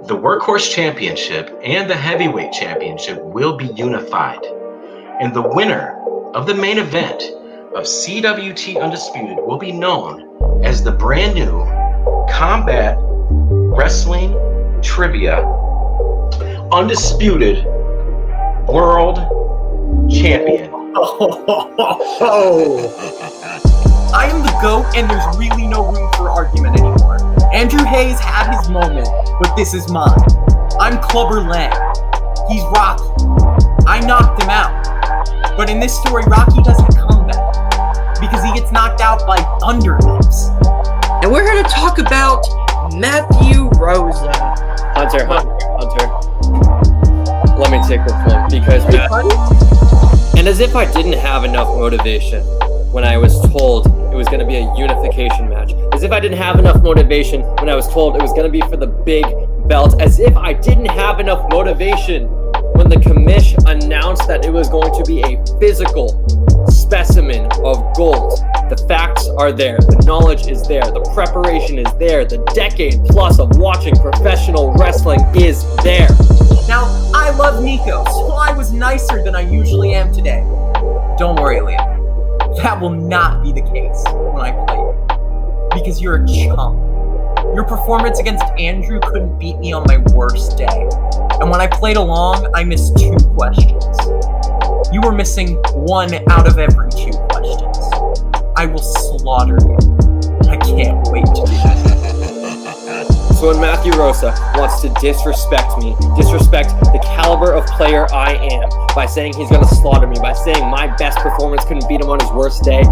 The Workhorse Championship and the Heavyweight Championship will be unified, and the winner of the main event of CWT Undisputed will be known as the brand new Combat Wrestling Trivia Undisputed World Champion. I am the GOAT, and there's really no room for argument anymore. Andrew Hayes had his moment, but this is mine. I'm Clubber Lang. He's Rocky. I knocked him out. But in this story, Rocky doesn't come back because he gets knocked out by Thunderlips. And we're here to talk about Matthew Rosa. Hunter. Let me take this one because and as if I didn't have enough motivation when I was told it was going to be a unification match. As if I didn't have enough motivation when I was told it was going to be for the big belt. As if I didn't have enough motivation when the commish announced that it was going to be a physical specimen of gold. The facts are there. The knowledge is there. The preparation is there. The decade plus of watching professional wrestling is there. Now, I love Nico, so I was nicer than I usually am today. Don't worry, Liam. That will not be the case when I play you. Because you're a chump. Your performance against Andrew couldn't beat me on my worst day. And when I played along, I missed 2 questions. You were missing 1 out of every 2 questions. I will slaughter you. I can't wait to do that. So when Matthew Rosa wants to disrespect me, disrespect the caliber of player I am, by saying he's going to slaughter me, by saying my best performance couldn't beat him on his worst day,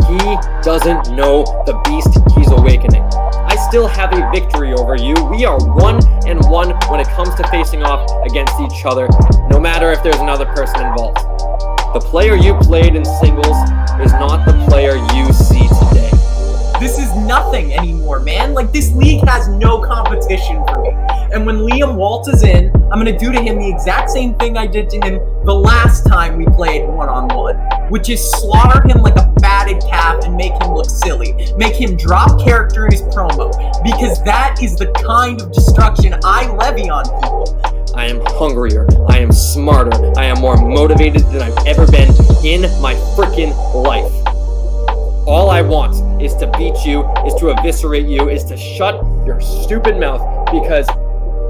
he doesn't know the beast he's awakening. I still have a victory over you. We are 1-1 when it comes to facing off against each other, no matter if there's another person involved. The player you played in singles is not the player you see today. This is nothing anymore, man. Like, this league has no competition for me. And when Liam waltzes in, I'm gonna do to him the exact same thing I did to him the last time we played one-on-one, which is slaughter him like a fatted calf and make him look silly. Make him drop character in his promo, because that is the kind of destruction I levy on people. I am hungrier, I am smarter, I am more motivated than I've ever been in my freaking life. All I want is to beat you, is to eviscerate you, is to shut your stupid mouth, because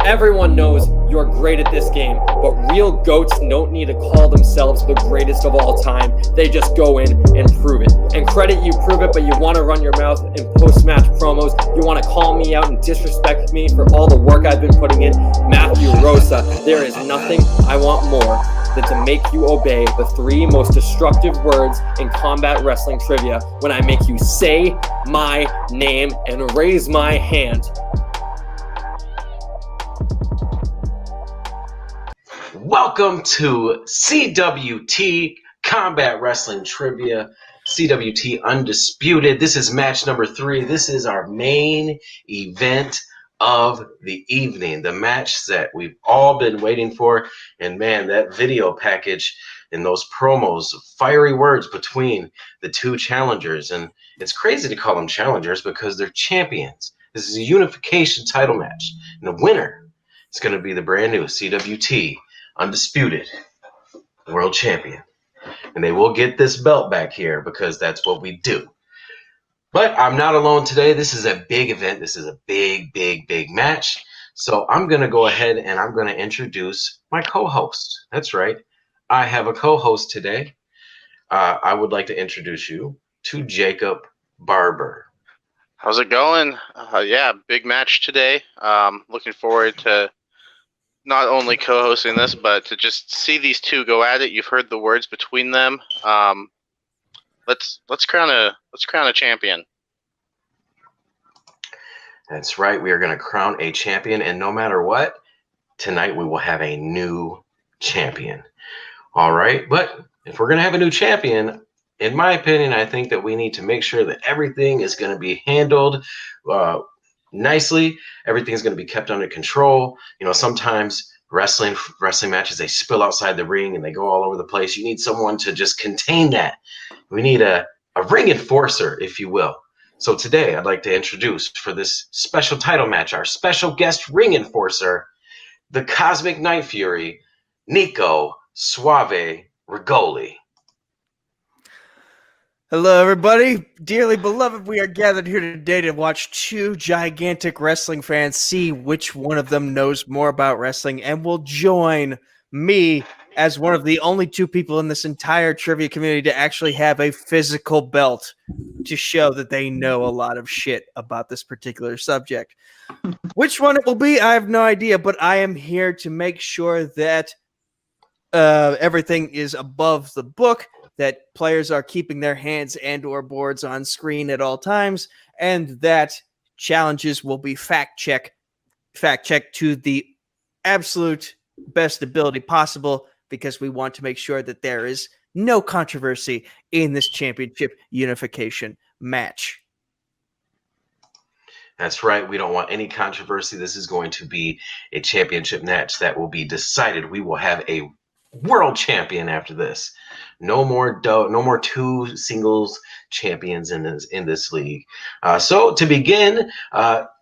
everyone knows you're great at this game, but real GOATs don't need to call themselves the greatest of all time. They just go in and prove it. And credit you prove it, but you want to run your mouth in post-match promos. You want to call me out and disrespect me for all the work I've been putting in. Matthew Rosa, there is nothing I want more than to make you obey the 3 most destructive words in combat wrestling trivia when I make you say my name and raise my hand. Welcome to CWT Combat Wrestling Trivia, CWT Undisputed. This is match number 3. This is our main event of the evening, the match that we've all been waiting for. And man, that video package and those promos, fiery words between the 2 challengers. And it's crazy to call them challengers because they're champions. This is a unification title match. And the winner is going to be the brand new CWT Undisputed World Champion. And they will get this belt back here because that's what we do. But I'm not alone today. This is a big event. This is a big match. So I'm going to go ahead and I'm going to introduce my co-host. That's right. I have a co-host today. I would like to introduce you to Jacob Barber. How's it going? Yeah, big match today. Looking forward to not only co-hosting this, but to just see these 2 go at it. You've heard the words between them. Let's crown a champion. That's right. We are going to crown a champion, and no matter what, tonight we will have a new champion. All right, but if we're going to have a new champion, in my opinion, I think that we need to make sure that everything is going to be handled nicely. Everything's going to be kept under control. You know, sometimes wrestling matches, they spill outside the ring and they go all over the place. You need someone to just contain that. We need a ring enforcer, if you will, So today I'd like to introduce for this special title match our special guest ring enforcer, the Cosmic Night Fury, Nico Suave Rigoli. Hello, everybody. Dearly beloved, we are gathered here today to watch two gigantic wrestling fans see which one of them knows more about wrestling and will join me as one of the only two people in this entire trivia community to actually have a physical belt to show that they know a lot of shit about this particular subject. Which one it will be, I have no idea, but I am here to make sure that everything is above the book, that players are keeping their hands and or boards on screen at all times, and that challenges will be fact-checked to the absolute best ability possible, because we want to make sure that there is no controversy in this championship unification match. That's right. We don't want any controversy. This is going to be a championship match that will be decided. We will have a world champion after this. No more two singles champions in this league. So to begin,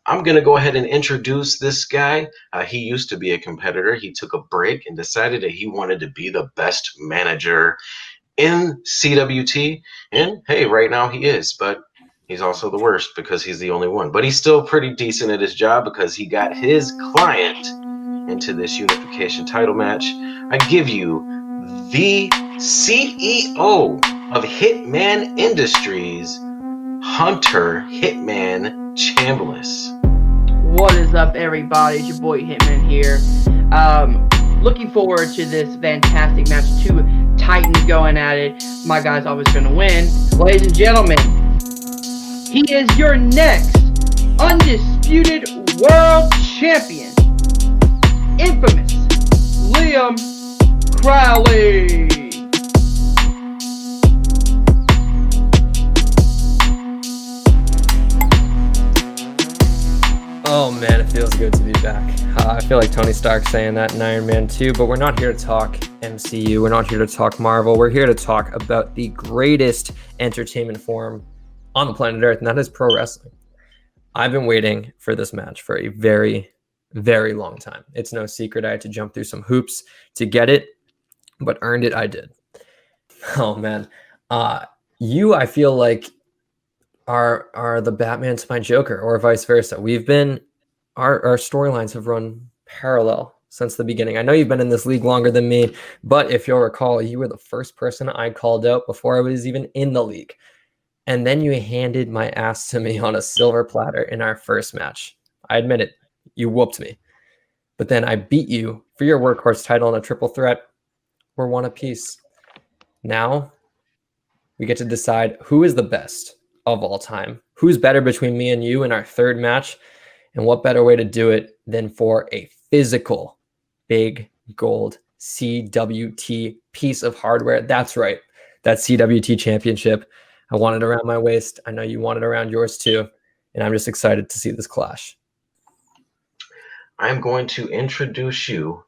I'm going to go ahead and introduce this guy. He used to be a competitor. He took a break and decided that he wanted to be the best manager in CWT. And hey, right now he is, but he's also the worst because he's the only one. But he's still pretty decent at his job because he got his client into this unification title match. I give you the CEO of Hitman Industries, Hunter Hitman Chambliss. What is up, everybody? It's your boy Hitman here. Looking forward to this fantastic match. Two titans going at it. My guy's always going to win. Ladies and gentlemen, he is your next undisputed world champion, infamous Liam Crowley. Oh man, it feels good to be back. I feel like Tony Stark saying that in Iron Man 2, but we're not here to talk MCU. We're not here to talk Marvel. We're here to talk about the greatest entertainment form on the planet Earth, and that is pro wrestling. I've been waiting for this match for a very, very long time. It's no secret I had to jump through some hoops to get it, but earned it I did. Oh man. I feel like are the Batman to my Joker, or vice versa. Our storylines have run parallel since the beginning. I know you've been in this league longer than me, but if you'll recall, you were the first person I called out before I was even in the league. And then you handed my ass to me on a silver platter in our first match. I admit it, you whooped me. But then I beat you for your workhorse title in a triple threat. We're one apiece. Now we get to decide who is the best of all time. Who's better between me and you in our third match? And what better way to do it than for a physical, big gold CWT piece of hardware? That's right. That CWT Championship. I want it around my waist. I know you want it around yours too. And I'm just excited to see this clash. I'm going to introduce you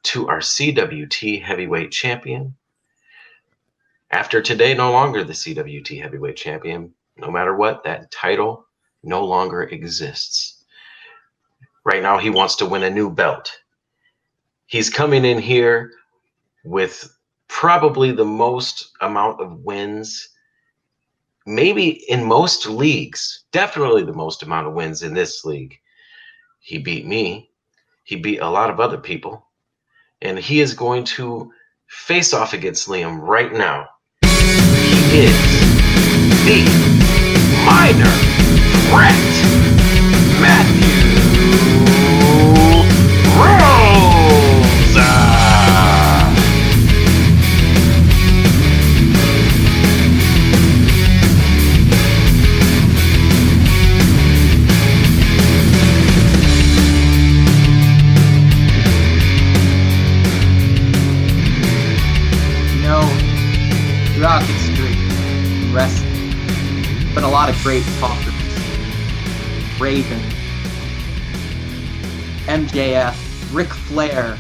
to our CWT Heavyweight Champion. After today, no longer the CWT Heavyweight Champion. No matter what, that title no longer exists. Right now, he wants to win a new belt. He's coming in here with probably the most amount of wins, maybe in most leagues, definitely the most amount of wins in this league. He beat me. He beat a lot of other people. And he is going to face off against Liam right now. He is the minor threat, Matthew Rosa. Throughout history, wrestling, but a lot of great talkers. Raven, MJF, Ric Flair,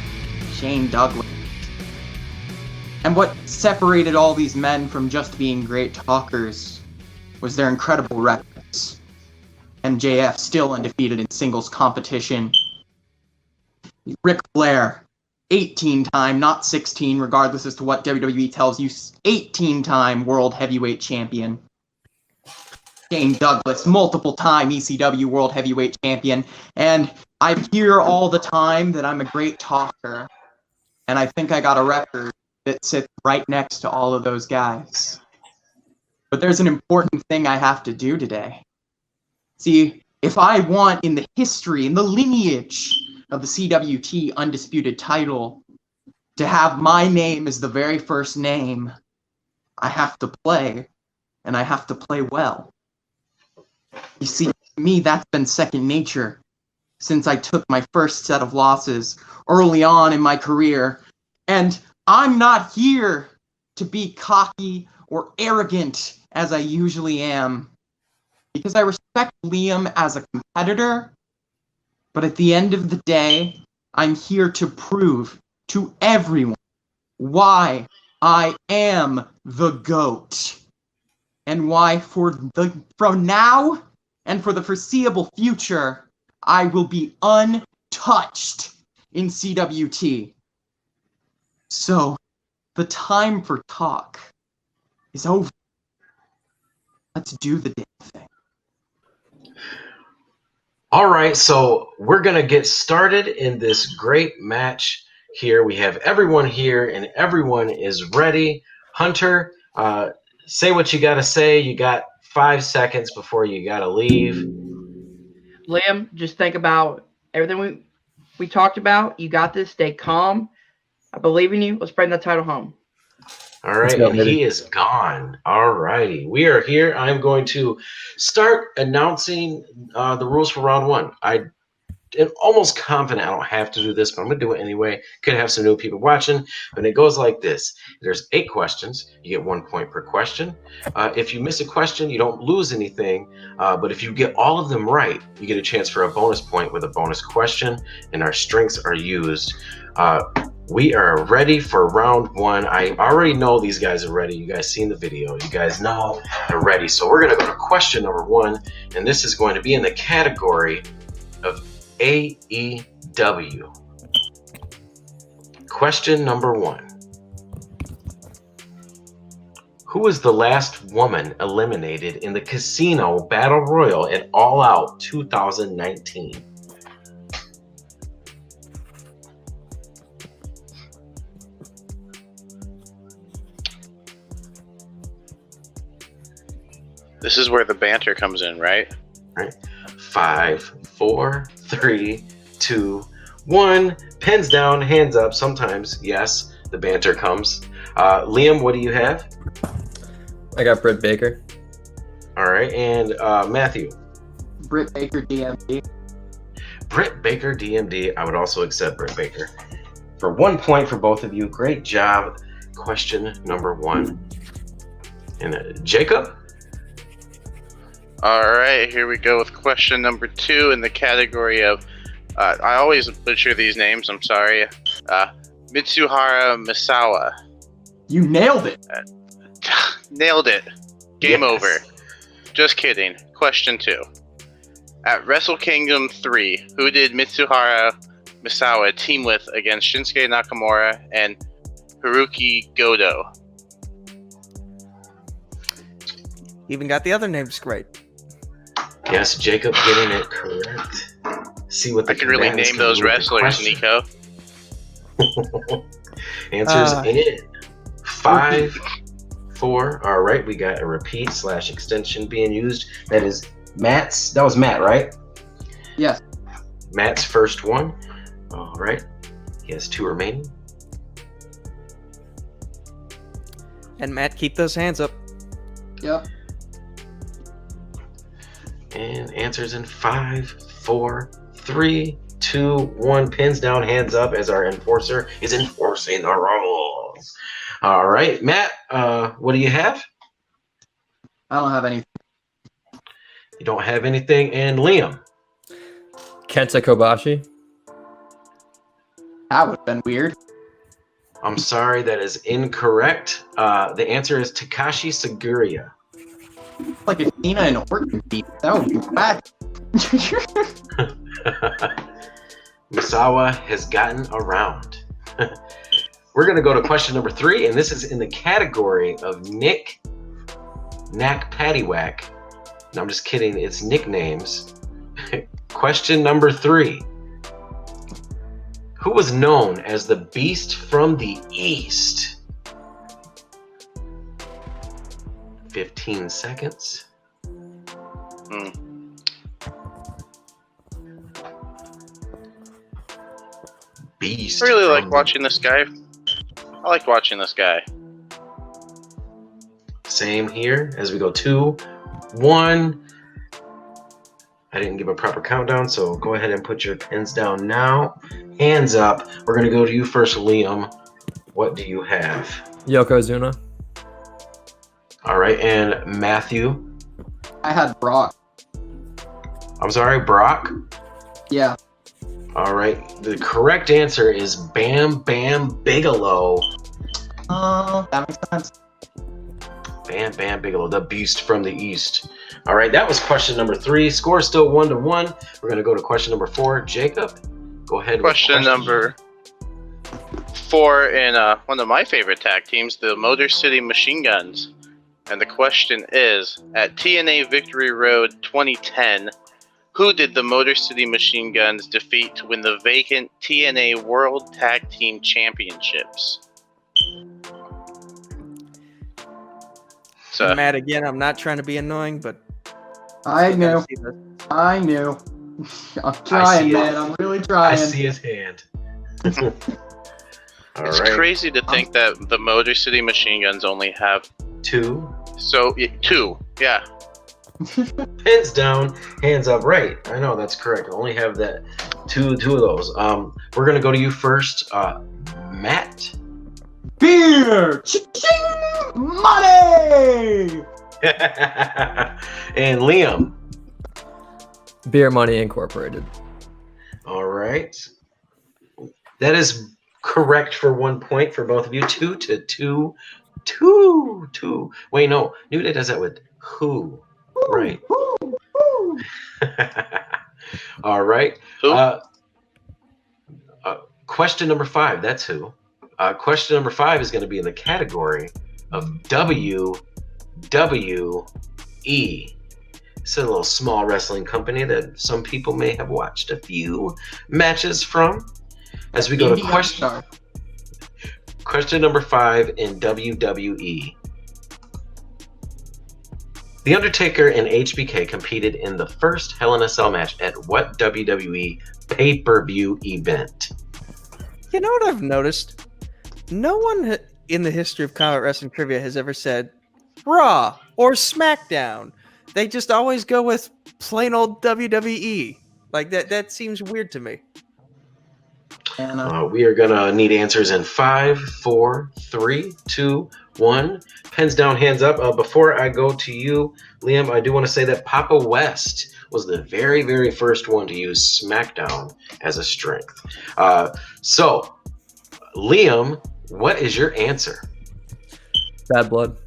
Shane Douglas. And what separated all these men from just being great talkers was their incredible records. MJF still undefeated in singles competition. Ric Flair, 18-time, not 16, regardless as to what WWE tells you, 18-time World Heavyweight Champion. Shane Douglas, multiple-time ECW World Heavyweight Champion. And I hear all the time that I'm a great talker, and I think I got a record that sits right next to all of those guys. But there's an important thing I have to do today. See, if I want in the history, in the lineage of the CWT Undisputed title, to have my name as the very first name, I have to play, and I have to play well. You see, to me, that's been second nature since I took my first set of losses early on in my career. And I'm not here to be cocky or arrogant as I usually am, because I respect Liam as a competitor, but at the end of the day, I'm here to prove to everyone why I am the GOAT, and why from now and for the foreseeable future, I will be untouched in CWT. So, the time for talk is over. Let's do the damn thing. All right, so we're going to get started in this great match here. We have everyone here, and everyone is ready. Hunter, say what you got to say. You got 5 seconds before you got to leave. Liam, just think about everything we talked about. You got this. Stay calm. I believe in you. Let's bring that title home. All right, and he is gone. All righty. We are here. I'm going to start announcing the rules for round one. I'm almost confident I don't have to do this, but I'm going to do it anyway. Could have some new people watching. And it goes like this. There's 8 questions. You get 1 point per question. If you miss a question, you don't lose anything. But if you get all of them right, you get a chance for a bonus point with a bonus question, and our strengths are used. We are ready for round one. I already know these guys are ready. You guys seen the video. You guys know they're ready. So we're going to go to question number 1, and this is going to be in the category of AEW. Question number 1. Who was the last woman eliminated in the Casino Battle Royal at All Out 2019? This is where the banter comes in, right? Right. 5, 4, 3, 2, 1. Pens down, hands up. Sometimes, yes, the banter comes. Liam, what do you have? I got Britt Baker. All right, and Matthew? Britt Baker, DMD. Britt Baker, DMD. I would also accept Britt Baker. For 1 point for both of you. Great job. Question number 1. And Jacob? All right, here we go with question number 2 in the category of, I always butcher these names, I'm sorry, Mitsuhara Misawa. You nailed it. Nailed it. Game Yes. over. Just kidding. Question 2. At Wrestle Kingdom 3, who did Mitsuhara Misawa team with against Shinsuke Nakamura and Hiroki Goto? Even got the other names right. Yes, Jacob getting it correct. See what the I can really combatants name can those do with the wrestlers, question. Nico. Answers in 5, 4. All right, we got a repeat / extension being used. That is Matt's. That was Matt, right? Yes. Matt's first one. All right. He has 2 remaining. And Matt, keep those hands up. Yep. And answers in 5, 4, 3, 2, 1. Pins down, hands up as our enforcer is enforcing the rules. All right, Matt, what do you have? I don't have anything. You don't have anything. And Liam? Kenta Kobashi. That would have been weird. I'm sorry, that is incorrect. The answer is Takashi Sugiura. Like a Cena and Orton beat. That would be bad. Misawa has gotten around. We're going to go to question number 3, and this is in the category of Knack Paddywhack. No, I'm just kidding. It's nicknames. Question number 3. Who was known as the Beast from the East? 15 seconds. Beast. I really like watching this guy. I like watching this guy. Same here as we go 2, 1. I didn't give a proper countdown, so go ahead and put your pens down now. Hands up. We're going to go to you first, Liam. What do you have? Yokozuna. All right, and Matthew. I had Brock. I'm sorry, Brock. Yeah. All right, the correct answer is Bam Bam Bigelow. That makes sense. Bam Bam Bigelow, the Beast from the East. All right, that was question number 3. Score still 1-1. We're going to go to question number 4. Jacob, go ahead. Question number 4 in one of my favorite tag teams, the Motor City Machine Guns. And the question is, at TNA Victory Road 2010, who did the Motor City Machine Guns defeat to win the vacant TNA World Tag Team Championships? So, Matt, again, I'm not trying to be annoying, but I knew. I'm trying, man. I'm really trying. I see his hand. All it's right. crazy to think that the Motor City Machine Guns only have 2. So 2, yeah. Pens down, hands up. Right. I know that's correct. I only have that two of those. We're gonna go to you first, Matt. Beer! Ching! Money! And Liam. Beer Money Incorporated. All right. That is correct for 1 point for both of you. 2-2. 2. Wait, no. New Day does that with who. Right. All right. Who? Question number 5. That's who. Question number 5 is going to be in the category of WWE. It's a little small wrestling company that some people may have watched a few matches from. As we go to question number 5 in WWE. The Undertaker and HBK competed in the first Hell in a Cell match at what WWE pay-per-view event? you know what I've noticed? No one in the history of Combat Wrestling Trivia has ever said Raw or SmackDown. They just always go with plain old WWE. Like that seems weird to me. We are gonna need answers in 5, 4, 3, 2, 1. Pens down, hands up. Before I go to you, Liam, I do want to say that Papa West was the very, very first one to use SmackDown as a strength. So, Liam, what is your answer? Bad Blood.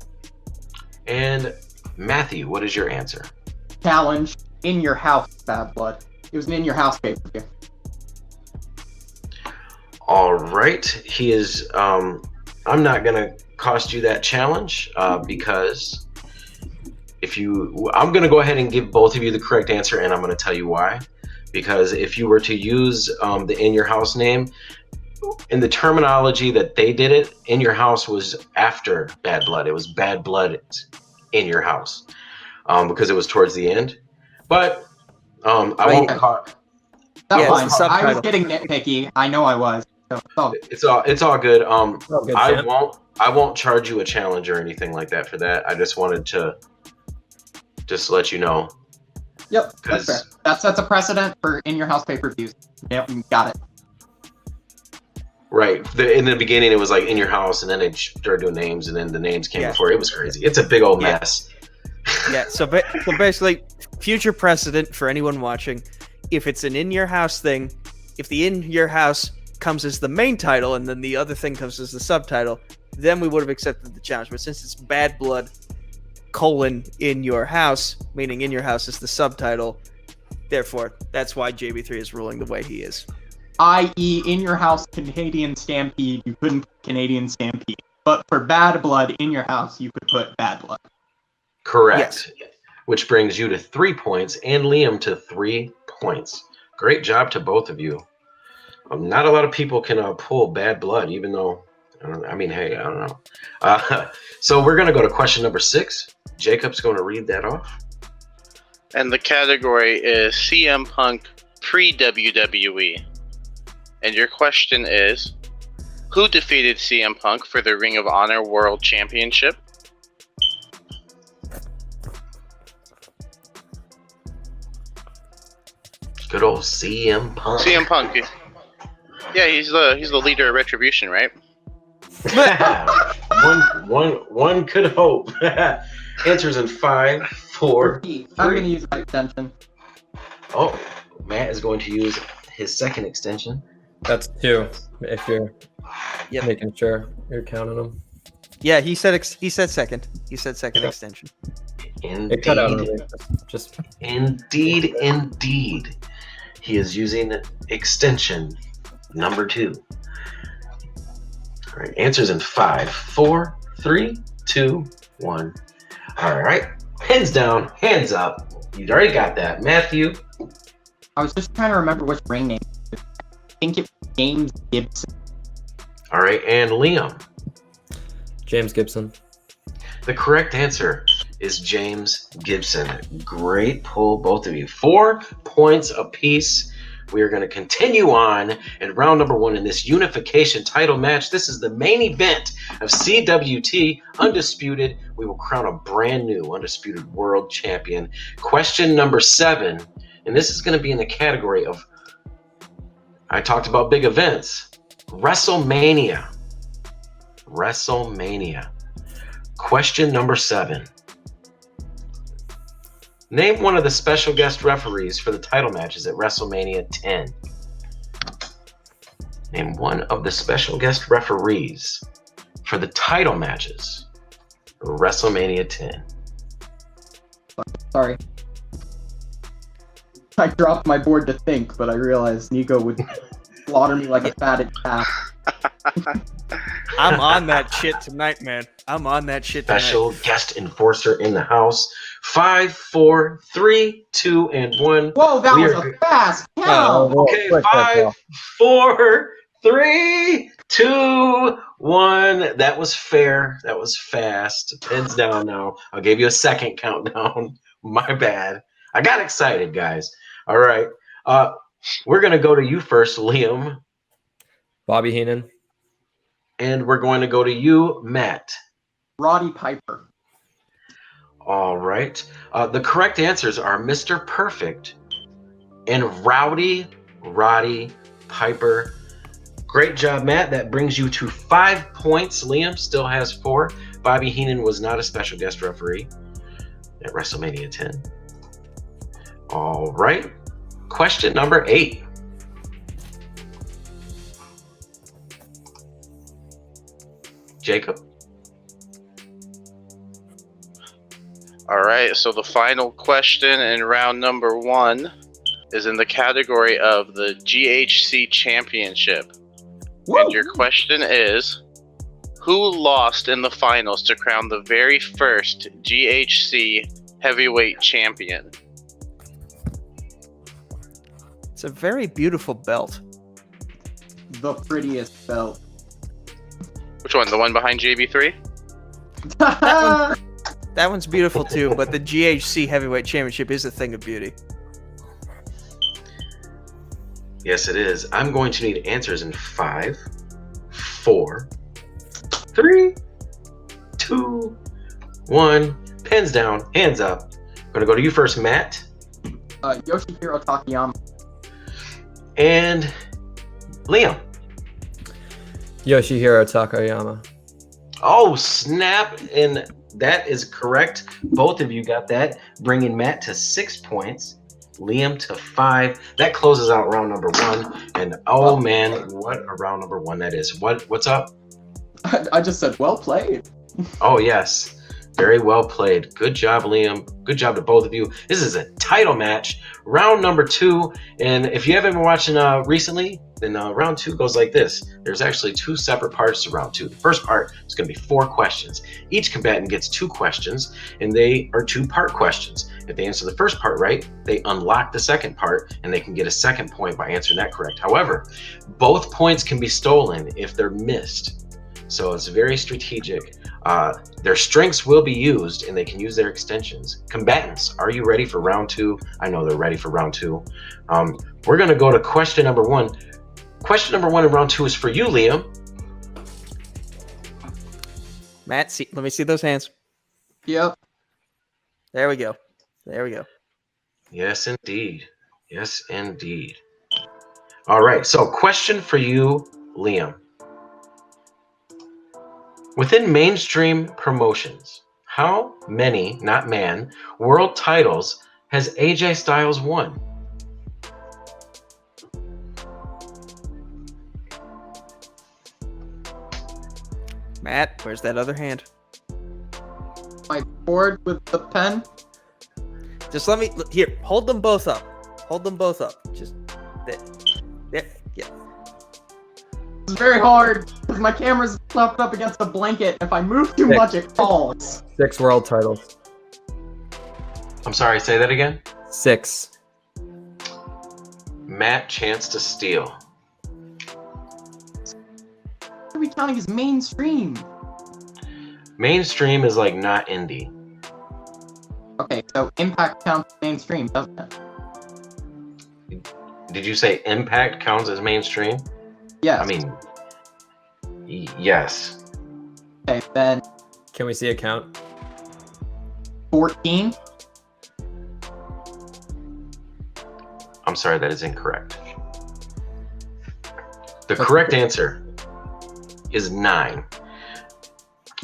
And Matthew, what is your answer? Challenge in your house, Bad Blood. It was an in your house pay-per-view. All right, he is. I'm not gonna cost you that challenge because I'm gonna go ahead and give both of you the correct answer, and I'm gonna tell you why. Because if you were to use the in your house name, in the terminology that they did it, in your house was after Bad Blood. It was Bad Blood in your house because it was towards the end. But I won't. That's fine. I was getting nitpicky. I know I was. So, it's all good. good, I won't charge you a challenge or anything like that for that. I just wanted to let you know. Yep, that's fair. That sets a precedent for in your house pay-per-views. Yep, got it. Right. In the beginning, it was like in your house, and then they started doing names, and then the names came before. It was crazy. It's a big old mess. Yeah. So basically, future precedent for anyone watching: if it's an in your house thing, if the in your house comes as the main title and then the other thing comes as the subtitle, then we would have accepted the challenge. But since it's Bad Blood colon in your house, meaning in your house is the subtitle. Therefore, that's why JB3 is ruling the way he is. I.e., in your house, Canadian Stampede, you couldn't put Canadian Stampede. But for Bad Blood, in your house, you could put Bad Blood. Correct. Yes. Which brings you to 3 points and Liam to 3 points. Great job to both of you. Not a lot of people can pull Bad Blood, even though, hey, I don't know. So we're going to go to question number 6. Jacob's going to read that off. And the category is CM Punk pre-WWE. And your question is, who defeated CM Punk for the Ring of Honor World Championship? Good old CM Punk. CM Punk. Yeah, he's the leader of Retribution, right? one could hope. Answers in 5, 4, 3. I'm going to use my extension. Oh, Matt is going to use his second extension. That's 2. If you're making sure you're counting them. Yeah, he said second. He said second extension. Indeed. It cut out just Indeed. He is using extension number 2. All right, answers in 5, 4, 3, 2, 1. All right, hands down, hands up. You already got that. Matthew. I was just trying to remember which ring name. I think it was James Gibson. All right, and Liam. James Gibson. The correct answer is James Gibson. Great pull, both of you. 4 points apiece. We are going to continue on in round number 1 in this unification title match. This is the main event of CWT Undisputed. We will crown a brand new Undisputed World Champion. Question number 7, and this is going to be in the category of, I talked about big events, WrestleMania. Question number 7. Name one of the special guest referees for the title matches at WrestleMania 10. Name one of the special guest referees for the title matches for WrestleMania 10. Sorry. I dropped my board to think, but I realized Nico would slaughter me like a fatted calf. I'm on that shit tonight, man. I'm on that shit tonight. Special guest enforcer in the house. 5, 4, 3, 2, and 1. Whoa, that was a fast count. Okay, 5, 4, 3, 2, 1. That was fair. That was fast. Pins down now. I'll give you a second countdown. My bad. I got excited, guys. All right. We're going to go to you first, Liam. Bobby Heenan. And we're going to go to you, Matt. Roddy Piper. All right. The correct answers are Mr. Perfect and Roddy Piper. Great job, Matt. That brings you to 5 points. Liam still has 4. Bobby Heenan was not a special guest referee at WrestleMania 10. All right. Question number 8. Jacob. All right, so the final question in round number 1 is in the category of the GHC Championship. Whoa. And your question is, who lost in the finals to crown the very first GHC Heavyweight Champion? It's a very beautiful belt. The prettiest belt. Which one? The one behind JB3? That one's beautiful too, but the GHC Heavyweight Championship is a thing of beauty. Yes, it is. I'm going to need answers in 5, 4, 3, 2, 1. Pens down, hands up. I'm going to go to you first, Matt. Yoshihiro Takayama. And Liam. Yoshihiro Takayama. Oh, snap. And that is correct. Both of you got that, bringing Matt to 6 points, Liam to 5. That closes out round number 1. And oh man, what a round number 1 that is. What's up? I just said, well played. Oh yes, Very well played. Good job, Liam. Good job to both of you. This is a title match, round number 2. And if you haven't been watching recently, then round 2 goes like this. There's actually 2 separate parts to round 2. The first part is going to be 4 questions. Each combatant gets 2 questions, and they are 2-part questions. If they answer the first part right, they unlock the second part, and they can get a second point by answering that correct. However, both points can be stolen if they're missed. So it's very strategic. Their strengths will be used, and they can use their extensions. Combatants, are you ready for round 2? I know they're ready for round 2. We're going to go to question number 1. Question number 1 in round 2 is for you, Liam. Matt, let me see those hands. Yep. There we go. There we go. Yes, indeed. Yes, indeed. All right. So, question for you, Liam. Within mainstream promotions, how many, not man, world titles has AJ Styles won? Matt, where's that other hand? My board with the pen. Just let me here. Hold them both up. Hold them both up. Just there. Yeah. It's very hard because my camera's propped up against a blanket. If I move too much, it falls. 6 world titles. I'm sorry, say that again. 6. Matt, chance to steal. What are we counting as mainstream? Mainstream is like not indie. Okay, so Impact counts as mainstream, doesn't it? Did you say Impact counts as mainstream? Yes. I mean, yes. Okay, then Can we see a count? 14. I'm sorry, that is incorrect. The correct answer is 9.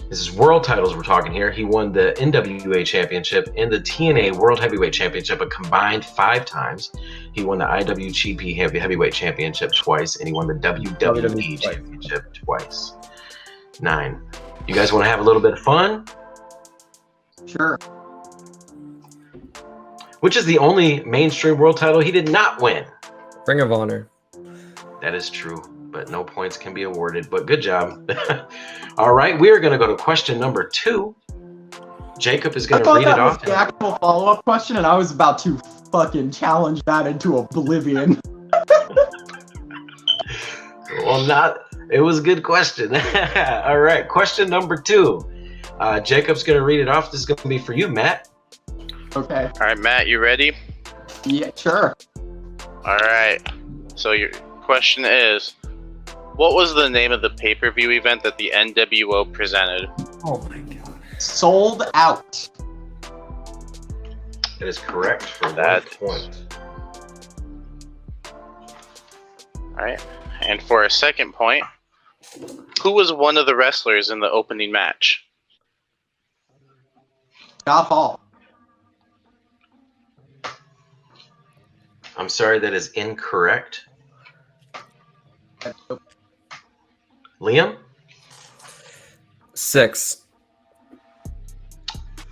This is world titles we're talking here. He won the NWA Championship and the TNA World Heavyweight Championship a combined 5 times. He won the IWGP Heavyweight Championship twice, and he won the WWE Championship twice. 9. You guys want to have a little bit of fun? Sure. Which is the only mainstream world title he did not win? Ring of Honor. That is true, but no points can be awarded. But good job. All right, we are going to go to question number 2. Jacob is going to read it off. The actual follow-up question, and I was about to fucking challenge that into oblivion. Well, it was a good question. All right, question number 2. Jacob's going to read it off. This is going to be for you, Matt. Okay. All right, Matt, you ready? Yeah, sure. All right. So your question is, what was the name of the pay-per-view event that the NWO presented? Oh my god. Sold Out. That is correct for That- 1 point. All right. And for a second point, who was one of the wrestlers in the opening match? Scott Hall. I'm sorry, that is incorrect. Liam? 6.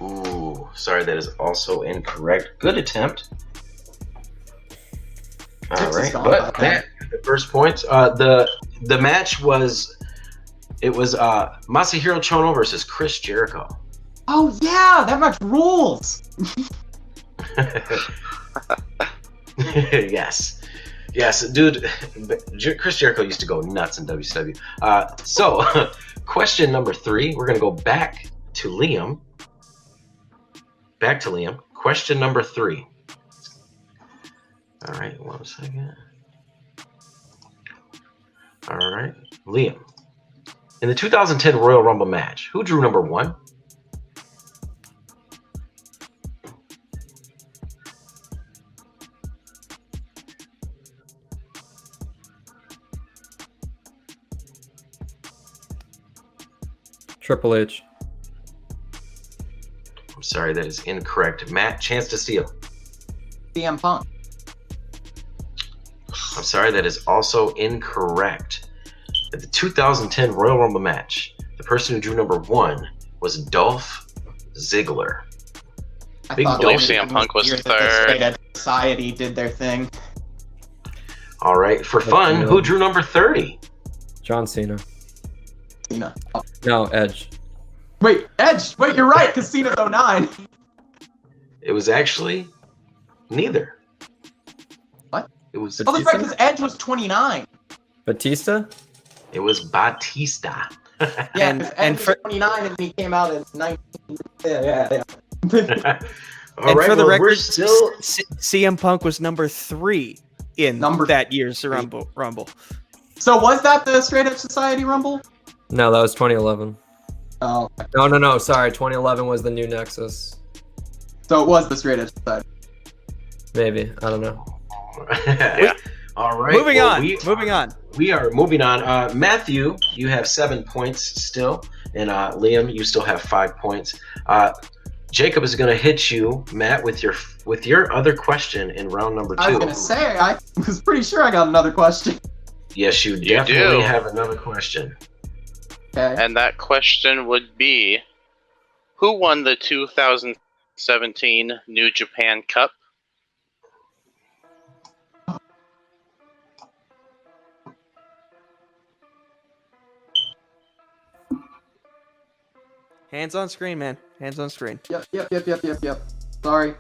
Ooh, sorry, that is also incorrect. Good attempt. All 6 is right, gone, but okay. Matt, the first points. The match was Masahiro Chono versus Chris Jericho. Oh yeah, that match rules. Yes, dude. Chris Jericho used to go nuts in WCW. So, question number 3. We're gonna go back to Liam. Question number 3. All right, 1 second. All right, Liam. In the 2010 Royal Rumble match, who drew number 1? Triple H. I'm sorry, that is incorrect. Matt, chance to steal. CM Punk. I'm sorry, that is also incorrect. At the 2010 Royal Rumble match, the person who drew number 1 was Dolph Ziggler. I Big thought believe maybe CM Punk was the year that the third. Straight Edge Society did their thing. All right, for fun, who drew number 30? John Cena. Cena. Oh. No, Edge. Wait, Edge. Wait, you're right, because Cena's 09. It was actually neither. What? It was. Oh, that's right, because Edge was 29. Batista? It was Batista. Yeah, And- because and Edge for- was 29 and he came out at 19. Yeah. All And right, for the well, we're record, still. CM Punk was number 3 in that year's Rumble. So was that the Straight Edge Society Rumble? No, that was 2011. Oh, No. Sorry, 2011 was the new Nexus. so it was the Straight Edge Society. Maybe. I don't know. Yeah. All right. Moving well, on. We are moving on. Matthew, you have 7 points still, and Liam, you still have 5 points. Jacob is going to hit you, Matt, with your other question in round number 2. I was going to say, I was pretty sure I got another question. Yes, you You definitely do. have another question. Okay. And that question would be, who won the 2017 New Japan Cup? Hands on screen, man. Hands on screen. Yep. Sorry. You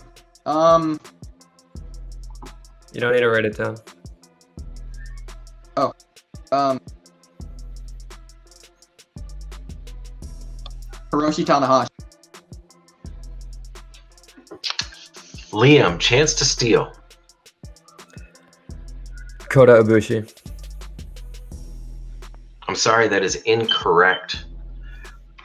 don't need to write it down. Hiroshi Tanahashi. Liam, chance to steal. Kota Ibushi. I'm sorry, that is incorrect.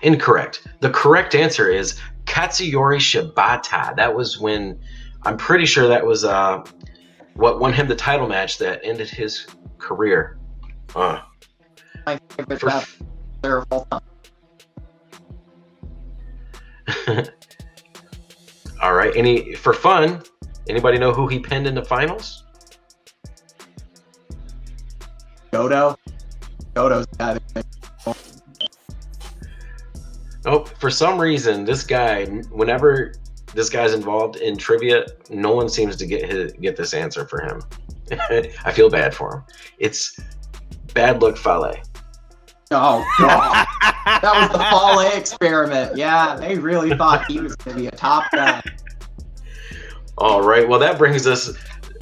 Incorrect. The correct answer is Katsuyori Shibata. That was when, I'm pretty sure that was what won him the title match that ended his career. My favorite For- wrestler of all time. All right. For fun, anybody know who he pinned in the finals? Goto's got it. Nope. For some reason, this guy, whenever this guy's involved in trivia, no one seems to get this answer for him. I feel bad for him. It's Bad Luck Fale. Oh, God. That was the Fale experiment. Yeah, they really thought he was going to be a top guy. All right. Well, that brings us.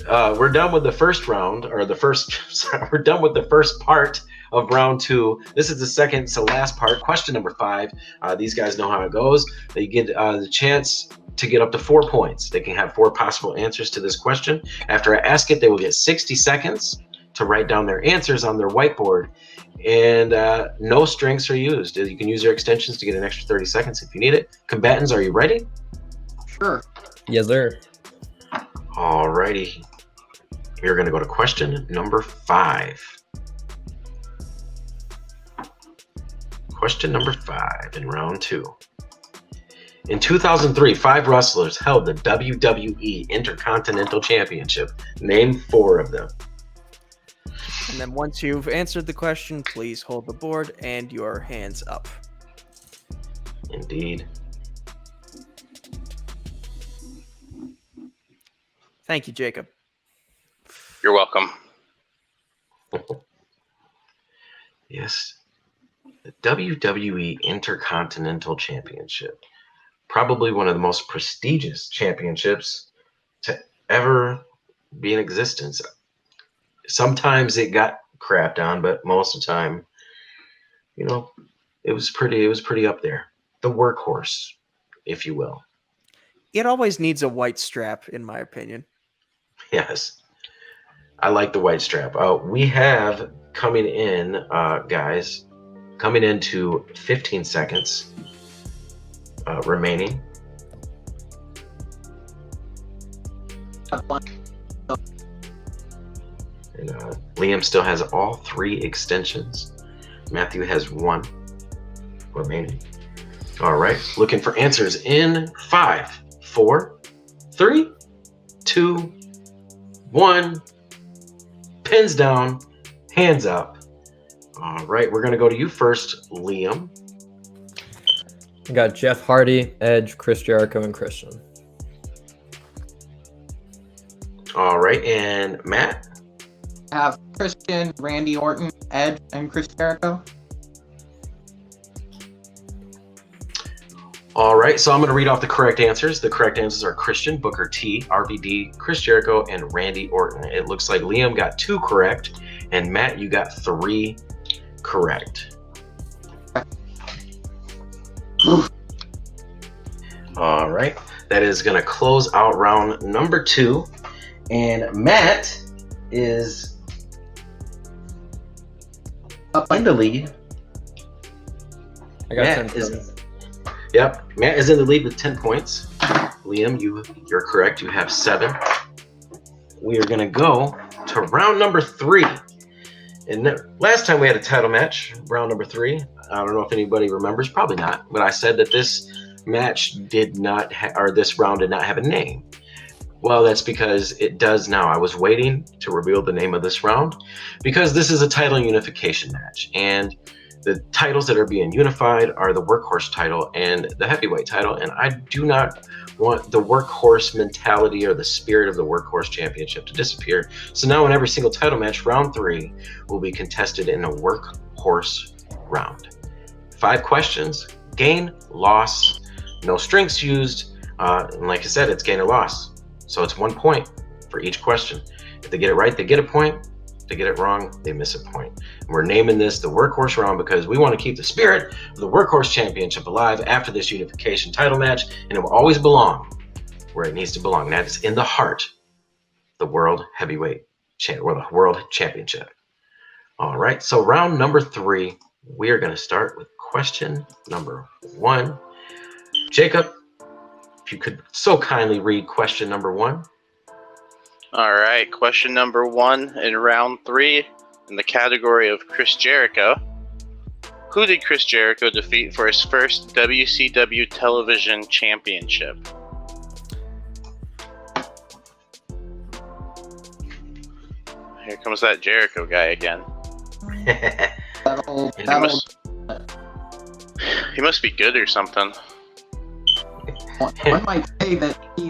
We're done with the first round, or we're done with the first part of round 2. This is the second to last part. Question number 5. These guys know how it goes. They get the chance to get up to 4 points. They can have 4 possible answers to this question. After I ask it, they will get 60 seconds to write down their answers on their whiteboard. And no strings are used. You can use your extensions to get an extra 30 seconds if you need it. Combatants, are you ready? Sure. Yes, sir. All righty. We're going to go to question number 5. Question number 5 in round 2. In 2003, 5 wrestlers held the WWE Intercontinental Championship. Name 4 of them. And then once you've answered the question, please hold the board and your hands up. Indeed. Thank you, Jacob. You're welcome. Yes. The WWE Intercontinental Championship. Probably one of the most prestigious championships to ever be in existence. Sometimes it got crapped on, but most of the time, it was pretty up there. The workhorse, if you will. It always needs a white strap, in my opinion. Yes. I like the white strap. We have coming in, guys, coming into 15 seconds remaining. And Liam still has all 3 extensions. Matthew has 1 remaining. All right. Looking for answers in 5, 4, 3, 2, 1. Pins down, hands up. All right. We're going to go to you first, Liam. I got Jeff Hardy, Edge, Chris Jericho, and Christian. All right, and Matt? I have Christian, Randy Orton, Edge, and Chris Jericho. All right, so I'm going to read off the correct answers. The correct answers are Christian, Booker T, RVD, Chris Jericho, and Randy Orton. It looks like Liam got 2 correct, and Matt, you got 3 correct. All right, that is going to close out round number 2, and Matt is Up in the lead. I got Matt 10 is, yep, Matt is in the lead with 10 points. Liam, you're correct. You have 7. We are going to go to round number 3. And last time we had a title match, round number 3. I don't know if anybody remembers. Probably not. But I said that this match did not, or this round did not have a name. Well, that's because it does now. I was waiting to reveal the name of this round because this is a title unification match. And the titles that are being unified are the Workhorse title and the Heavyweight title. And I do not want the Workhorse mentality or the spirit of the Workhorse Championship to disappear. So now in every single title match, round 3 will be contested in a Workhorse round. 5 questions, gain, loss, no strings used. And like I said, it's gain or loss. So it's 1 point for each question. If they get it right, they get a point. If they get it wrong, they miss a point. And we're naming this the Workhorse round because we want to keep the spirit of the Workhorse Championship alive after this unification title match, and it will always belong where it needs to belong. And that is in the heart of the World Heavyweight or the World Championship. All right, so round number 3, we are going to start with question number 1. Jacob, if you could so kindly read question number 1. All right, question number 1 in round 3 in the category of Chris Jericho. Who did Chris Jericho defeat for his first WCW Television Championship? Here comes that Jericho guy again. He must be good or something. One might say that he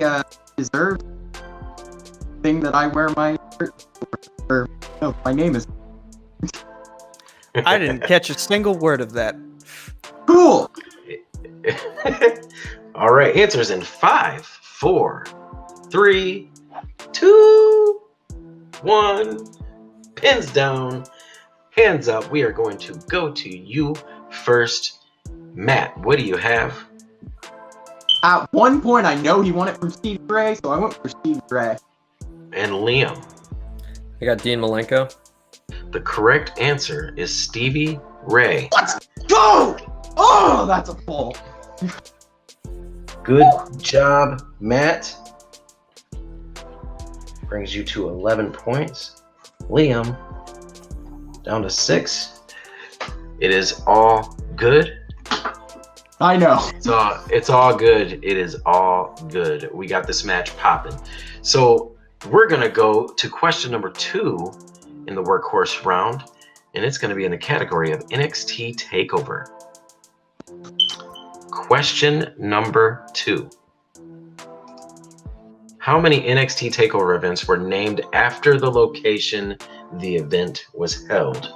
deserves the thing that I wear my shirt for. No, my name is. I didn't catch a single word of that. Cool! All right, answers in 5, 4, 3, 2, 1. Pins down, hands up. We are going to go to you first. Matt, what do you have? At one point, I know he won it from Steve Gray, so I went for Steve Gray. And Liam. I got Dean Malenko. The correct answer is Stevie Ray. Let's go! Oh, that's a pull. Good job, Matt. Brings you to 11 points. Liam, down to 6. It is all good. I know. It's all good. It is all good. We got this match popping. So we're going to go to question number 2 in the Workhorse round, and it's going to be in the category of NXT TakeOver. Question number 2. How many NXT TakeOver events were named after the location the event was held?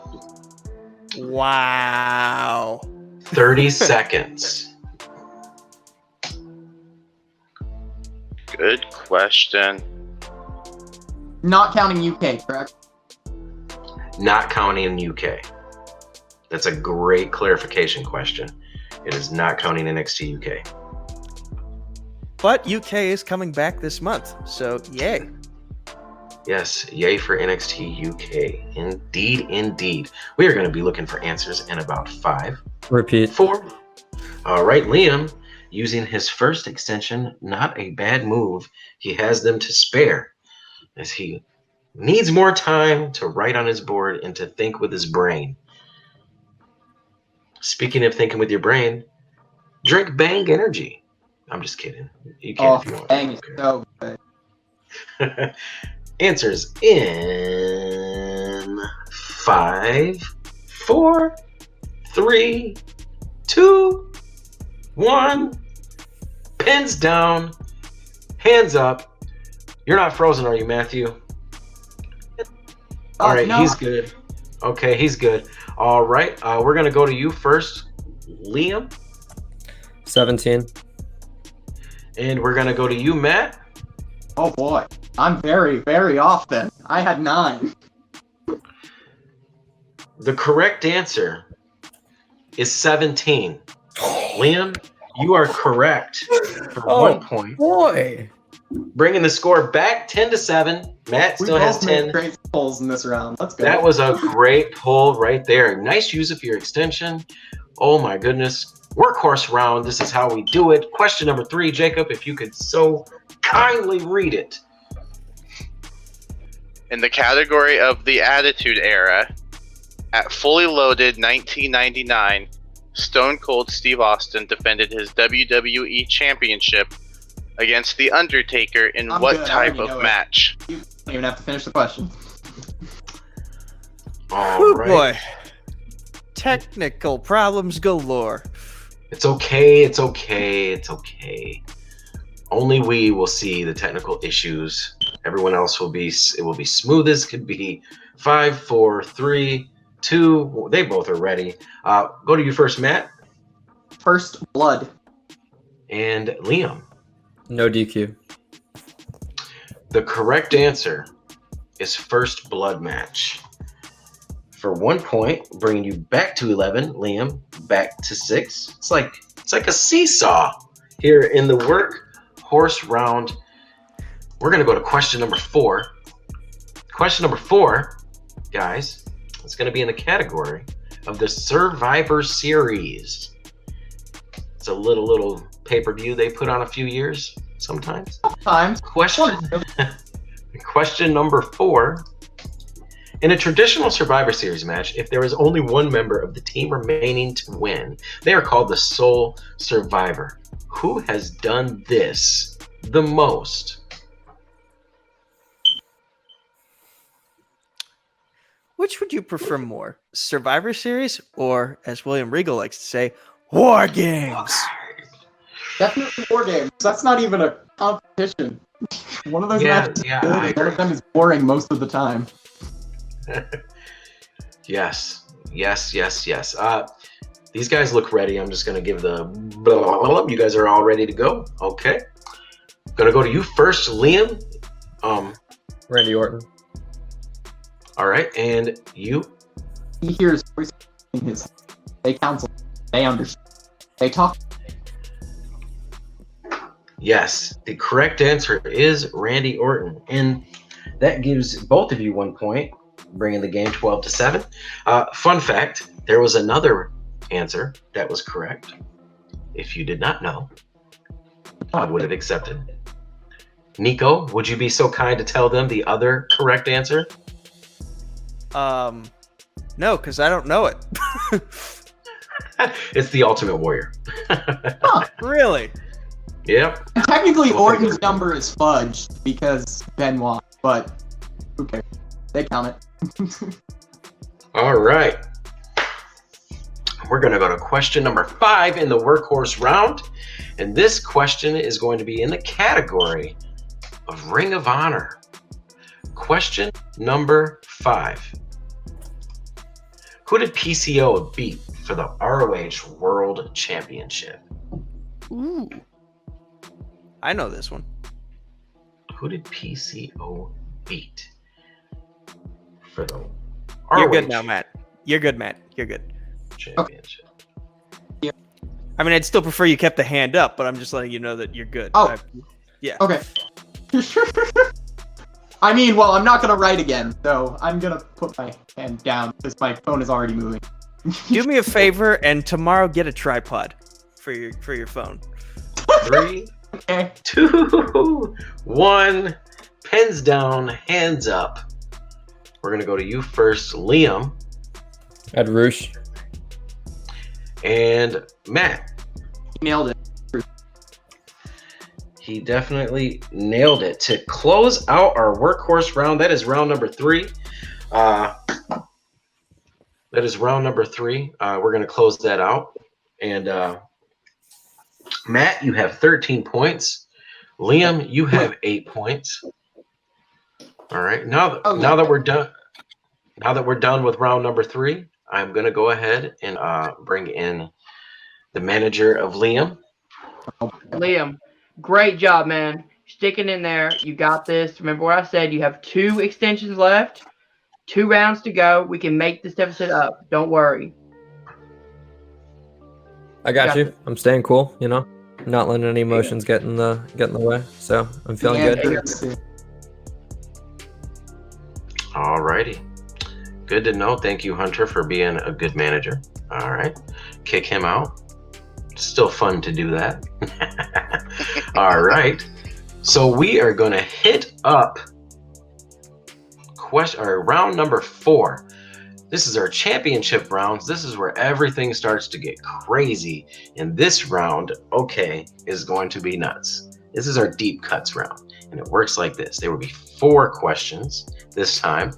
Wow. 30 seconds. Good question. Not counting UK, correct? Not counting UK. That's a great clarification question. It is not counting NXT UK. But UK is coming back this month, so yay. Yes, yay for NXT UK. Indeed, indeed. We are going to be looking for answers in about 5. Repeat. 4. All right, Liam, using his first extension, not a bad move. He has them to spare as he needs more time to write on his board and to think with his brain. Speaking of thinking with your brain, drink Bang Energy. I'm just kidding. You can if you want. Bang is so good. Answers in 5, 4, 3, 2, 1. Pins down, hands up. You're not frozen, are you, Matthew? All right, no. He's good. Okay, he's good. All right, we're going to go to you first, Liam. 17. And we're going to go to you, Matt. Oh boy, I'm very, very off then. I had 9. The correct answer is 17. Liam, you are correct for 1 point. Boy. Bringing the score back 10-7. Matt still has 10. Great pulls in this round. Let's go. That was a great pull right there. Nice use of your extension. Oh my goodness. Workhorse round. This is how we do it. Question number 3, Jacob, if you could so kindly read it. In the category of the Attitude Era, at Fully Loaded 1999, Stone Cold Steve Austin defended his WWE Championship against The Undertaker in I'm what good. I type already know of it. match? You don't even have to finish the question. All Oh right. boy. Technical problems galore. It's okay. It's okay. It's okay. Only we will see the technical issues. Everyone else will be. It will be smooth as could be. 5, 4, 3, 2. They both are ready. Go to you first, Matt First blood. and Liam. No DQ. The correct answer is first blood match. For 1 point, bringing you back to 11, Liam, back to 6. It's like a seesaw here in the workhorse round. We're going to go to question number 4. Question number 4, guys, it's going to be in the category of the Survivor Series. It's a little pay-per-view they put on a few years sometimes. Times. Question number 4. In a traditional Survivor Series match, if there is only one member of the team remaining to win, they are called the sole survivor. Who has done this the most? Which would you prefer more? Survivor Series or, as William Regal likes to say, War Games? Definitely War Games. That's not even a competition. One of those matches is good, I and one of them is boring most of the time. Yes. These guys look ready. I'm just going to give the blah, blah. You guys are all ready to go. Okay. Going to go to you first, Liam. Randy Orton. All right. And you? He hears voices in his. They counsel. They understand. They talk. Yes. The correct answer is Randy Orton. And that gives both of you 1 point, bringing the game 12-7. Fun fact, there was another answer that was correct. If you did not know, I would have accepted. Nico, would you be so kind to tell them the other correct answer? No, because I don't know it. It's the Ultimate Warrior. Really? Yep. Technically, Orton's number is fudged because Benoit, but who cares? They count it. All right. We're going to go to question number 5 in the workhorse round. And this question is going to be in the category of Ring of Honor. Question number 5. Who did PCO beat for the ROH World Championship? Ooh. I know this one. Who did PCO beat for the You're ROH good now, Matt. You're good, Matt. You're good. Championship? I mean, I'd still prefer you kept the hand up, but I'm just letting you know that you're good. Oh. Yeah. Okay. I mean, well, I'm not gonna write again, so I'm gonna put my hand down because my phone is already moving. Do me a favor and tomorrow get a tripod for your phone. 3, Okay. 2, 1. Pens down, hands up. We're going to go to you first, Liam. Ed Roosh. And Matt. Nailed it. He definitely nailed it. To close out our workhorse round, that is round number 3. We're going to close that out. And Matt, you have 13 points. Liam, you have 8 points. All right. Now that we're done with round number 3, I'm going to go ahead and bring in the manager of Liam. Liam, great job, man. Sticking in there. You got this. Remember what I said. You have 2 extensions left. 2 rounds to go. We can make this deficit up. Don't worry. I got you. I'm staying cool, you know. Not letting any emotions get in the way. So I'm feeling good. All righty. Good to know. Thank you, Hunter, for being a good manager. All right. Kick him out. Still fun to do that. All right. So we are going to hit up round number 4. This is our championship rounds. This is where everything starts to get crazy. And this round, is going to be nuts. This is our deep cuts round. And it works like this. There will be 4 questions this time.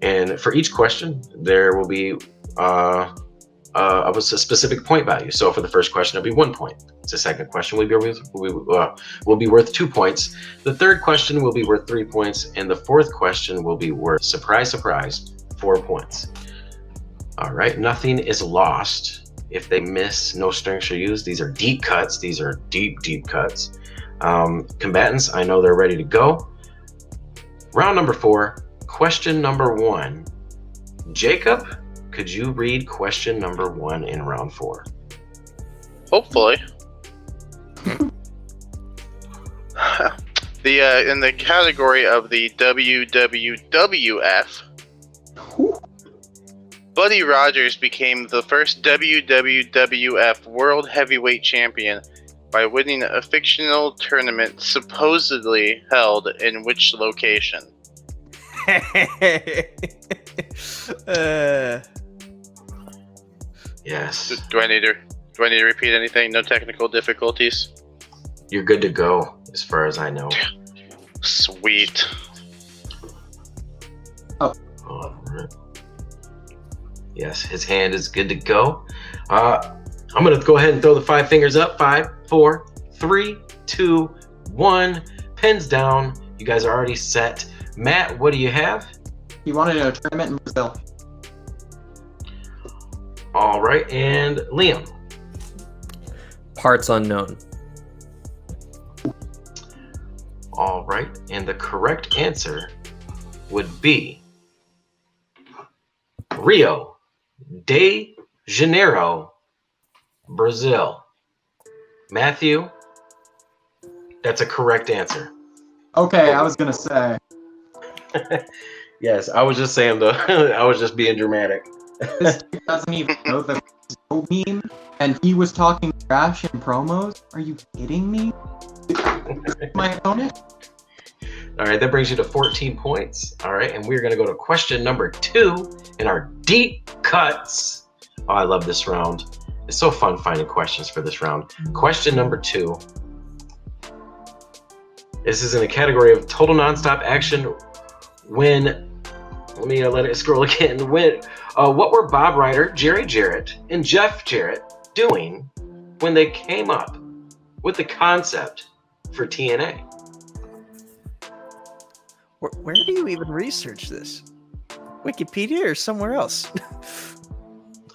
And for each question, there will be a specific point value. So for the first question, it'll be 1 point. The second question will be worth 2 points. The third question will be worth 3 points. And the fourth question will be worth, surprise, surprise, 4 points. All right, nothing is lost. If they miss, no strengths are used. These are deep cuts. These are deep, deep cuts. Combatants, I know they're ready to go. Round number 4, question number 1. Jacob, could you read question number 1 in round 4? Hopefully. In the category of the WWWF, Buddy Rogers became the first WWWF World Heavyweight Champion by winning a fictional tournament supposedly held in which location? Yes. Do I need to repeat anything? No technical difficulties? You're good to go, as far as I know. Sweet. Oh. All right. Yes, his hand is good to go. I'm going to go ahead and throw the 5 fingers up. 5, 4, 3, 2, 1. Pens down. You guys are already set. Matt, what do you have? He wanted a tournament in Brazil. All right, and Liam. Parts unknown. All right, and the correct answer would be Rio de Janeiro, Brazil. Matthew, that's a correct answer. Okay, I was gonna say. Yes, I was just saying I was just being dramatic. This dude doesn't even know the meme, and he was talking trash in promos. Are you kidding me? My opponent? All right, that brings you to 14 points. All right, and we're going to go to question number 2 in our deep cuts. Oh, I love this round. It's so fun finding questions for this round. Question number 2. This is in the category of total nonstop action. Let me let it scroll again. What were Bob Ryder, Jerry Jarrett, and Jeff Jarrett doing when they came up with the concept for TNA? Where do you even research this? Wikipedia or somewhere else?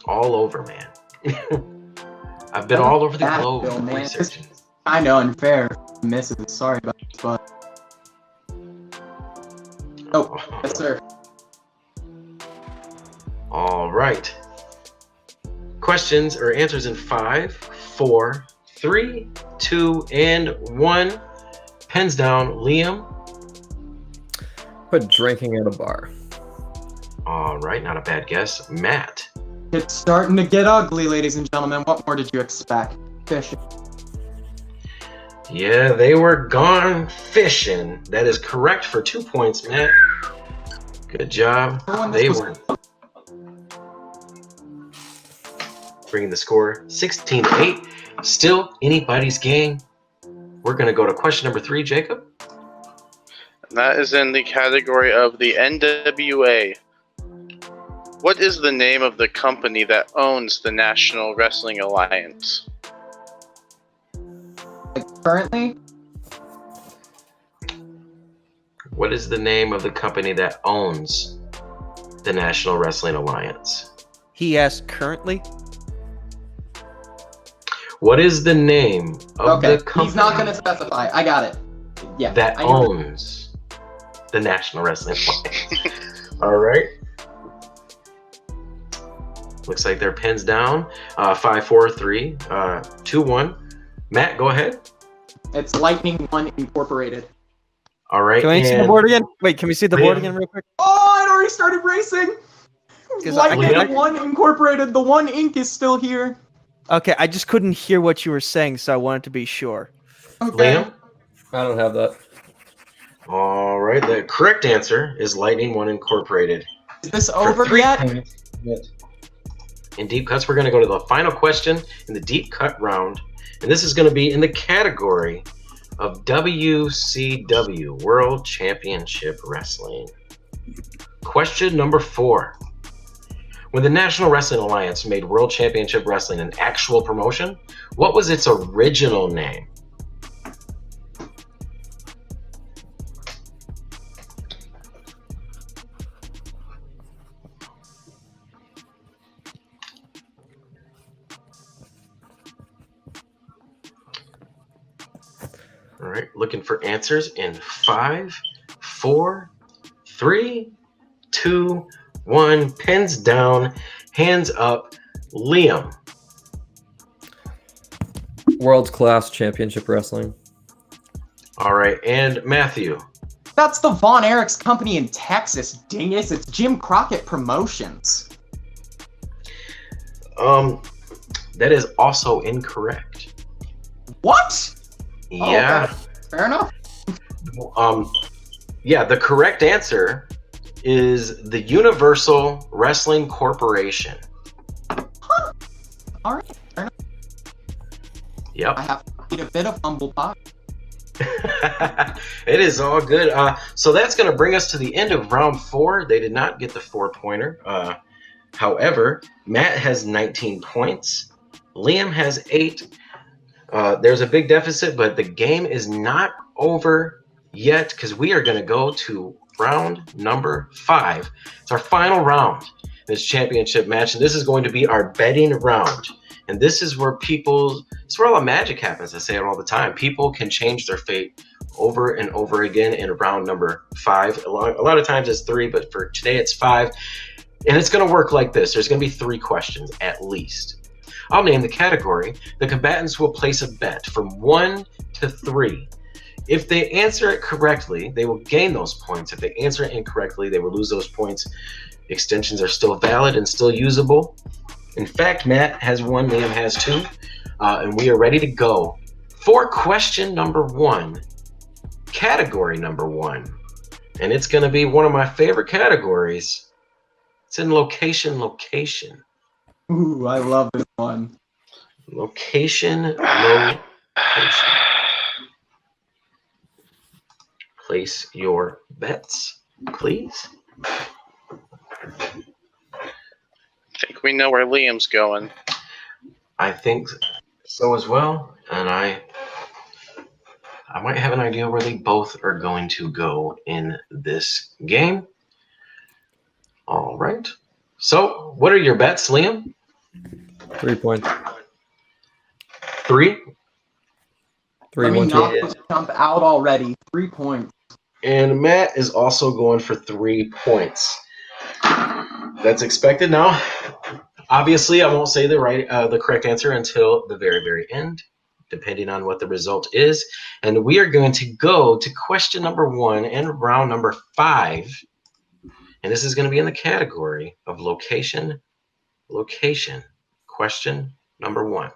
All over, man. I've been all over the globe researching. Kind of unfair. Misses. Sorry about this, but. Oh, yes, sir. All right. Questions or answers in 5, 4, 3, 2, and 1. Pens down. Liam. Put drinking at a bar. All right, not a bad guess. Matt. It's starting to get ugly, ladies and gentlemen. What more did you expect? Fishing. Yeah, they were gone fishing. That is correct for 2 points, Matt. Good job. They were bringing the score 16-8. Still anybody's game. We're going to go to question number 3, Jacob. That is in the category of the NWA. What is the name of the company that owns the National Wrestling Alliance? Currently, What is the name of the company that owns the National Wrestling Alliance? He asked currently. What is the name of okay, the company he's not going to specify. I got it. Yeah. that I knew it. owns the National Wrestling Alliance? All right. Looks like they're pins down. 5, 4, 3, 2, 1. Matt, go ahead. It's Lightning One Incorporated. All right. Can we see the board again? Wait, can we see the board again real quick? Oh, it already started racing. 'Cause I- Lightning One Incorporated. The one ink is still here. Okay, I just couldn't hear what you were saying, so I wanted to be sure. Okay. Liam? I don't have that. All right. The correct answer is Lightning One Incorporated. Is this For over 3 yet? points. In deep cuts, we're going to go to the final question in the deep cut round. And this is going to be in the category of WCW World Championship Wrestling. Question number 4. When the National Wrestling Alliance made World Championship Wrestling an actual promotion, what was its original name? All right, looking for answers in 5, 4, 3, 2, 1. Pins down, hands up. Liam. World Class Championship Wrestling. All right, and Matthew. That's the Von Erichs company in Texas, dingus. It's Jim Crockett Promotions. That is also incorrect. What? Yeah. Okay. Fair enough. Yeah, the correct answer is the Universal Wrestling Corporation. All right. Fair enough. Yep. I have to eat a bit of humble pie. It is all good. So that's going to bring us to the end of round 4. They did not get the 4-pointer. However, Matt has 19 points. Liam has 8. There's a big deficit, but the game is not over yet because we are going to go to round number 5. It's our final round in this championship match, and this is going to be our betting round. And this is where it's where all the magic happens. I say it all the time. People can change their fate over and over again in round number 5. A lot of times it's 3, but for today it's 5. And it's going to work like this. There's going to be 3 questions at least. I'll name the category. The combatants will place a bet from 1 to 3. If they answer it correctly, they will gain those points. If they answer it incorrectly, they will lose those points. Extensions are still valid and still usable. In fact, Matt has 1, Liam has 2, and we are ready to go for question number 1, category number 1. And it's going to be one of my favorite categories. It's in location. Ooh, I love this one. Location. Place your bets, please. I think we know where Liam's going. I think so as well, and I might have an idea where they both are going to go in this game. All right. So, what are your bets, Liam? 3 points. 3. 3, Let me 1, 2. knock this jump out already. 3 points. And Matt is also going for 3 points. That's expected. Now, obviously, I won't say the correct answer until the very, very end, depending on what the result is. And we are going to go to question number 1 and round number 5. And this is going to be in the category of location. Question number 1.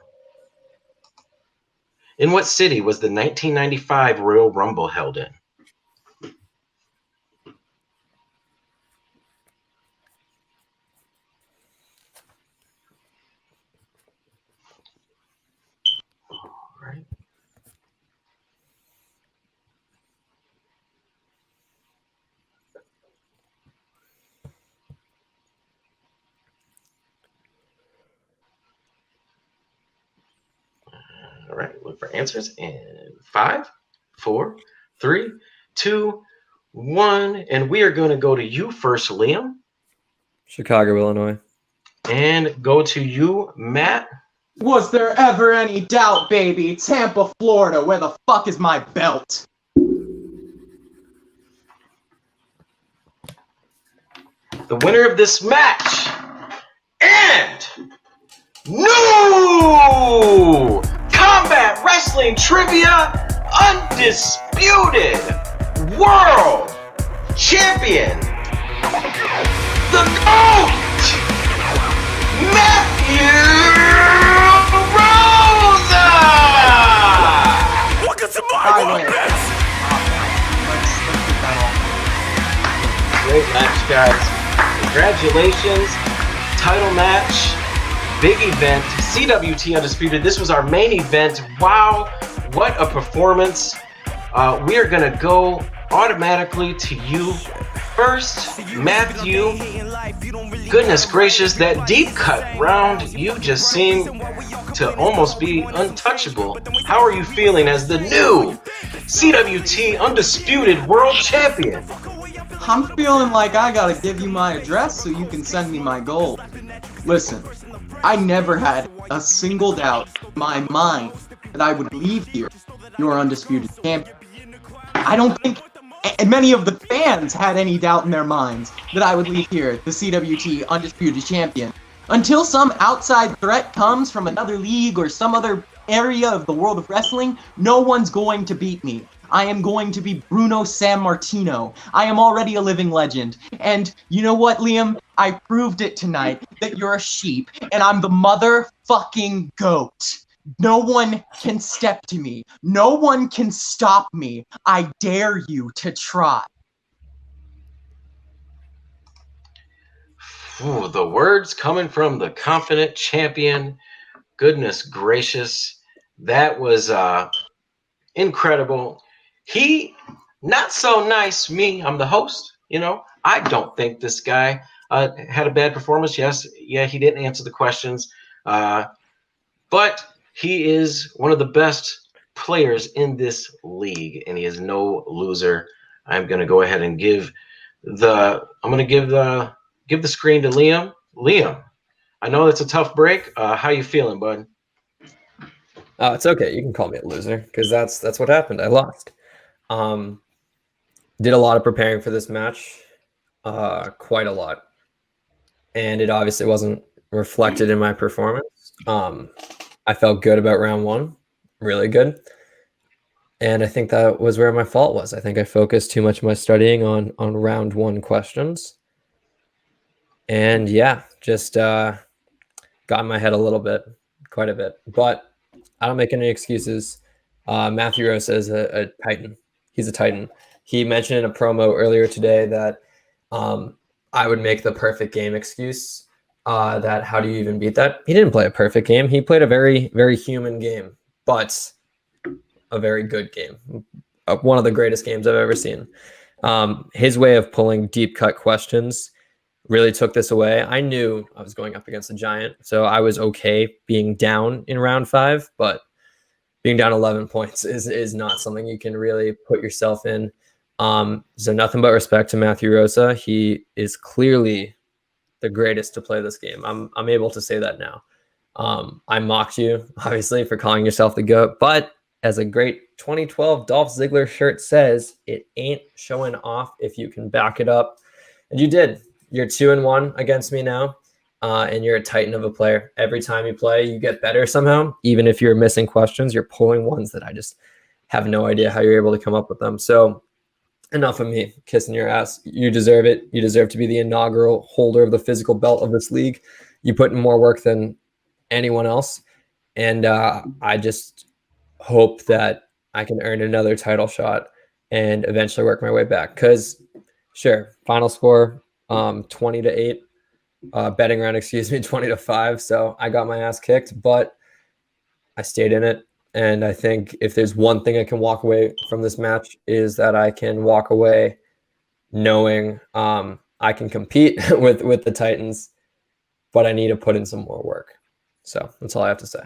In what city was the 1995 Royal Rumble held in? Right. All right, look for answers in 5, 4, 3, 2, 1. And we are going to go to you first, Liam. Chicago, Illinois. And go to you, Matt. Was there ever any doubt, baby? Tampa, Florida, where the fuck is my belt? The winner of this match and new Combat Wrestling Trivia Undisputed World Champion, the GOAT, Matthew Rosa! Welcome to my world, Great match, guys. Congratulations. Title match. Big event. CWT Undisputed. This was our main event. Wow. What a performance. We are going to go automatically to you first, Matthew. Goodness gracious, that deep cut round, you just seem to almost be untouchable. How are you feeling as the new CWT Undisputed World Champion? I'm feeling like I gotta give you my address so you can send me my gold. Listen, I never had a single doubt in my mind that I would leave here your undisputed champion. I don't think many of the fans had any doubt in their minds that I would leave here the CWT Undisputed Champion. Until some outside threat comes from another league or some other area of the world of wrestling, no one's going to beat me. I am going to be Bruno Sammartino. I am already a living legend. And you know what, Liam? I proved it tonight that you're a sheep, and I'm the motherfucking GOAT. No one can step to me. No one can stop me. I dare you to try. Ooh, the words coming from the confident champion. Goodness gracious. That was incredible. He, not so nice, me, I'm the host, you know. I don't think this guy had a bad performance. Yes, yeah, he didn't answer the questions. But he is one of the best players in this league, and he is no loser. I'm going to go ahead and give the screen to Liam. Liam, I know it's a tough break. How you feeling, bud? Oh, it's okay. You can call me a loser because that's what happened. I lost. Did a lot of preparing for this match, quite a lot, and it obviously wasn't reflected in my performance. I felt good about round one, really good, and I think that was where my fault was. I think I focused too much of my studying on round one questions, and yeah, just got in my head a little bit, quite a bit, but I don't make any excuses. Matthew Rosa is a Titan. He's a Titan. He mentioned in a promo earlier today that I would make the perfect game excuse. That how do you even beat that? He didn't play a perfect game. He played a very, very human game, but a very good game. One of the greatest games I've ever seen. His way of pulling deep cut questions really took this away. I knew I was going up against a giant, so I was okay being down in round 5, but being down 11 points is not something you can really put yourself in. So nothing but respect to Matthew Rosa. He is clearly the greatest to play this game. I'm able to say that now. I mocked you, obviously, for calling yourself the GOAT, but as a great 2012 Dolph Ziggler shirt says, it ain't showing off if you can back it up. And you did. You're 2-1 against me now. And you're a Titan of a player. Every time you play, you get better somehow. Even if you're missing questions, you're pulling ones that I just have no idea how you're able to come up with them. So enough of me kissing your ass. You deserve it. You deserve to be the inaugural holder of the physical belt of this league. You put in more work than anyone else. And I just hope that I can earn another title shot and eventually work my way back. Because, sure, final score 20-8. Betting round, 20-5. So I got my ass kicked, but I stayed in it. And I think if there's one thing I can walk away from this match is that I can walk away knowing I can compete with the Titans, but I need to put in some more work. So that's all I have to say.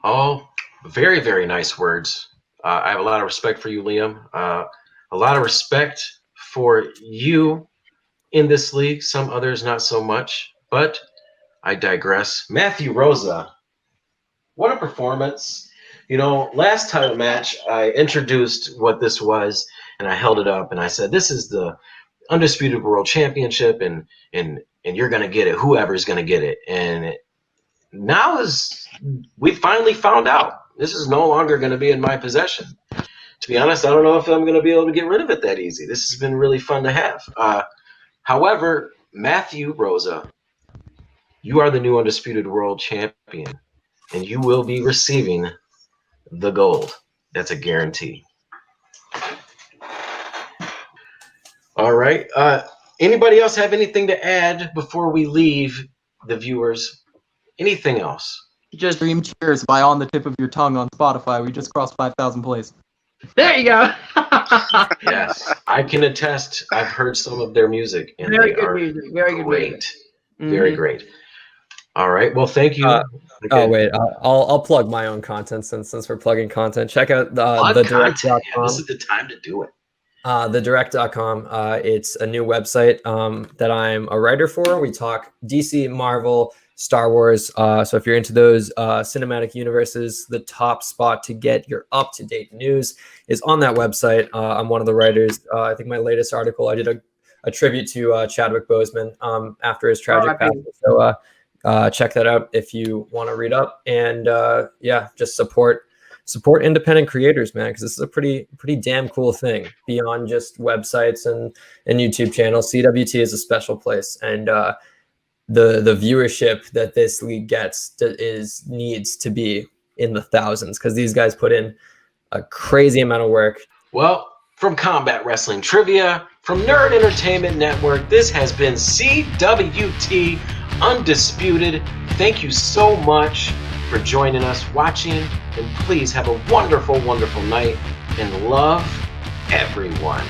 All Very, very nice words. I have a lot of respect for you, Liam. A lot of respect for you in this league. Some others not so much, but I digress. Matthew Rosa, what a performance. You know, last title match, I introduced what this was, and I held it up, and I said, this is the Undisputed World Championship, and you're going to get it, whoever's going to get it. And now we finally found out. This is no longer going to be in my possession. To be honest, I don't know if I'm going to be able to get rid of it that easy. This has been really fun to have. However, Matthew Rosa, you are the new Undisputed World Champion, and you will be receiving the gold. That's a guarantee. All right. Anybody else have anything to add before we leave the viewers? Anything else? Just Dream Cheers by On the Tip of Your Tongue on Spotify. We just crossed 5,000 plays. There you go. Yes, I can attest. I've heard some of their music, and Very they good are music. Very good great. music. Very great. All right. Well, thank you. Oh wait, I'll plug my own content since we're plugging content. Check out the direct.com. Yeah, this is the time to do it. Thedirect.com. It's a new website that I'm a writer for. We talk DC, Marvel, Star Wars. So if you're into those cinematic universes, the top spot to get your up-to-date news is on that website. I'm one of the writers. I think my latest article, I did a tribute to Chadwick Boseman after his tragic passing. So check that out if you want to read up. And just support independent creators, man, because this is a pretty damn cool thing beyond just websites and YouTube channels. CWT is a special place, and the viewership that this league gets needs to be in the thousands, because these guys put in a crazy amount of work. Well, from Combat Wrestling Trivia, from Nerd Entertainment Network, this has been CWT Undisputed. Thank you so much for joining us, watching, and please have a wonderful, wonderful night, and love everyone.